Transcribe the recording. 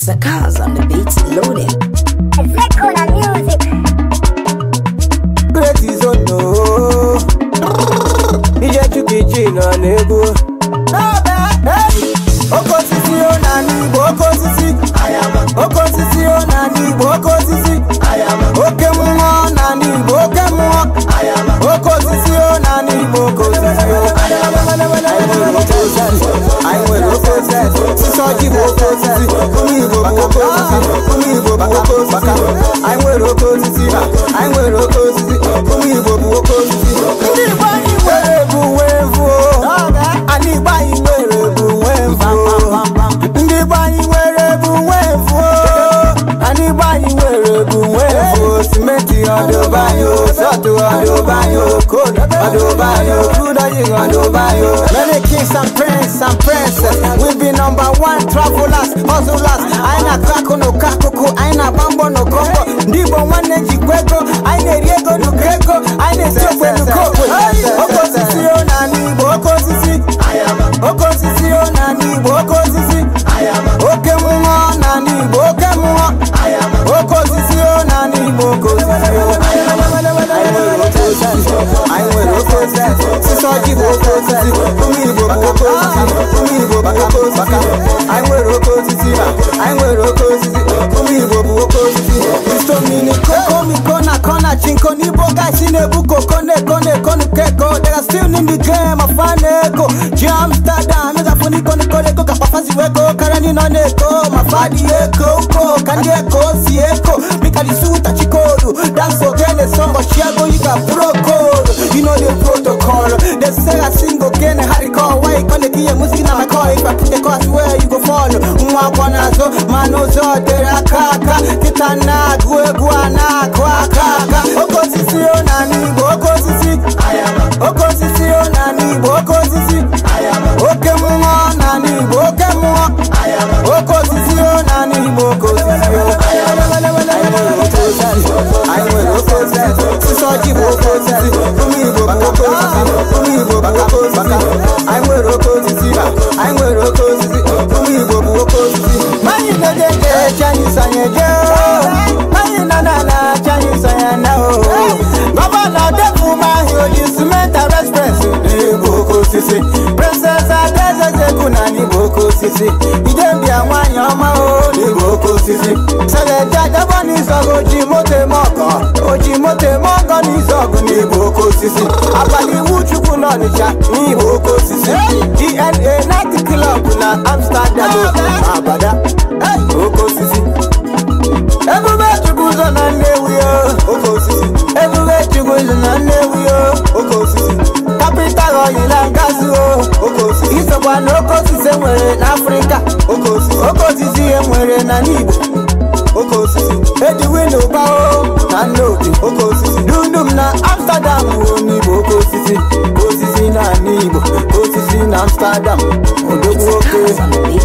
Zakaz on the beats loaded. Zekona music. Great is on no. Ije chukichi na nego. Oko sisi onani boko sisi. Oko sisi onani boko sisi. Oke muwa nani boke muwa. Oko sisi onani boko sisi. I will oko sisi. Sisoji boko sisi. Kumi boko sisi. Kumi boko sisi. I will oko sisi. I will oko sisi. Kumi boko sisi. Ndi bani werebu wevu. Ani bani werebu wevu. Ndi bani werebu wevu. Ani bani werebu wevu. Simenti adobayo, sato adobayo, code adobayo, kudayi adobayo. Many kings and prince and princess. We be #1 travelers, hustlers. Aina kako no kakoko, aina bambo no kombo. Ndibo wane jikweko, aina riego no kreko, aina chekwe no koko. Oko sisi onani, boko sisi. Oko sisi onani, boko sisi. Oke muwa nani, boke muwa. Oko sisi onani, boko sisi. I will oko sisi. Sisoji boko sisi. Kumi boko sisi. Kumi boko sisi. I will oko sisi. I will oko sisi. Kumi boko sisi. Kristo mini koko mi kona chinko ni boga sine buko kone keko. They are still in the game afaneko. Amsterdam is a funny kone kapafazi weko karani no neko. Mafadi eko ko kandi eko si eko. Mikali suta chikodu. Dance ogene songo chiago yiga protocol. You know the protocol. They say a single gene hariko. Why kone kiye music na mako. If I put the cost where you go follow. Mwakonazo manozo dera kaka. Kitana gueguana kwa kaka. Oko sisi onani boko sisi. Oko sisi onani boko sisi. Oke muwa nani boke muwa. Oko sisi onani boko sisi. I will oko sisi. Sisoji boko sisi. Kumi boko sisi. Kumi boko sisi. I will oko sisi. I will oko sisi. Kumi boko sisi. Mani nede chanyi sanyeje. Mani na chanyi sanyana o. Baba na defu mahi oji cement express. Ni boko sisi. Princess Adeze Zekuna ni boko sisi. Idembi amwanya oma o ni boko sisi. Sele jajaba ni zogo jimote moko. Ojimote moko ni zogo ni boko sisi. Abali wuchuku no nisha ni boko sisi. DNA Night Club na Amsterdam. Abada boko sisi. Everywhere chukuzo na newiyo boko sisi. Everywhere chukuzo na newiyo boko sisi. Capital oil and gas oko sisi. Isokwa na oko sisi enwere na Africa. Oko sisi enwere na Igbo. Oko sisi ediwinu bao na Nnobi. Oko sisi dundum na Amsterdam Igbo. Oko sisi na Igbo. Oko sisi na Amsterdam. Odogwu oke.